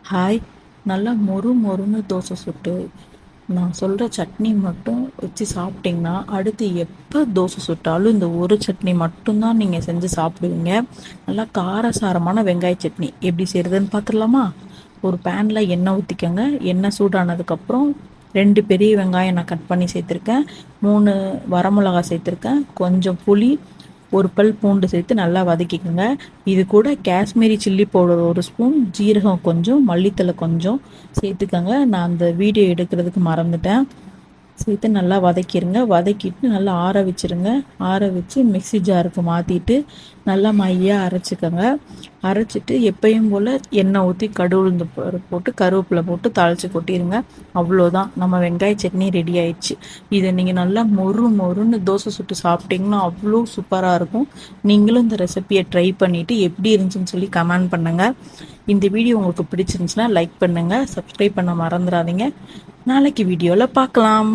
Hi. நல்லா மொறு மொறுன்னு தோசை சுட்டு நான் சொல்கிற சட்னி மட்டும் வச்சு சாப்பிட்டிங்கன்னா அடுத்து எப்போ தோசை சுட்டாலும் இந்த ஒரு சட்னி மட்டும்தான் நீங்கள் செஞ்சு சாப்பிடுவீங்க. நல்லா காரசாரமான வெங்காய சட்னி எப்படி செய்கிறதுன்னு பார்த்துடலாமா? ஒரு பேனில் எண்ணெய் ஊற்றிக்கோங்க. எண்ணெய் சூடானதுக்கப்புறம் 2 பெரிய வெங்காயம் நான் கட் பண்ணி சேர்த்துருக்கேன். 3 வரமிளகாய் சேர்த்துருக்கேன். கொஞ்சம் புளி, ஒரு பல் பூண்டு சேர்த்து நல்லா வதக்கிக்கோங்க. இது கூட காஷ்மீரி சில்லி பவுடர் 1 ஸ்பூன், ஜீரகம் கொஞ்சம், மல்லித்தலை கொஞ்சம் சேர்த்துக்கோங்க. நான் அந்த வீடியோ எடுக்கிறதுக்கு மறந்துட்டேன். சேர்த்து நல்லா வதக்கிடுங்க. வதக்கிட்டு நல்லா ஆற வச்சுருங்க. ஆற வச்சு மிக்ஸி ஜாருக்கு மாற்றிட்டு நல்லா மையாக அரைச்சிக்கோங்க. அரைச்சிட்டு எப்பயும் போல் எண்ணெய் ஊற்றி கடுகு போட்டு கருவேப்பிலை போட்டு தாளித்து கொட்டிடுங்க. அவ்வளோதான், நம்ம வெங்காய சட்னி ரெடி ஆயிடுச்சு. இதை நீங்கள் நல்லா மொறு மொறுன்னு தோசை சுட்டு சாப்பிட்டிங்கன்னா அவ்வளோ சூப்பராக இருக்கும். நீங்களும் இந்த ரெசிபியை ட்ரை பண்ணிவிட்டு எப்படி இருந்துச்சுன்னு சொல்லி கமெண்ட் பண்ணுங்கள். இந்த வீடியோ உங்களுக்கு பிடிச்சிருந்துச்சுன்னா லைக் பண்ணுங்கள், சப்ஸ்கிரைப் பண்ண மறந்துடாதீங்க. நாளைக்கு வீடியோவில் பார்க்கலாம்.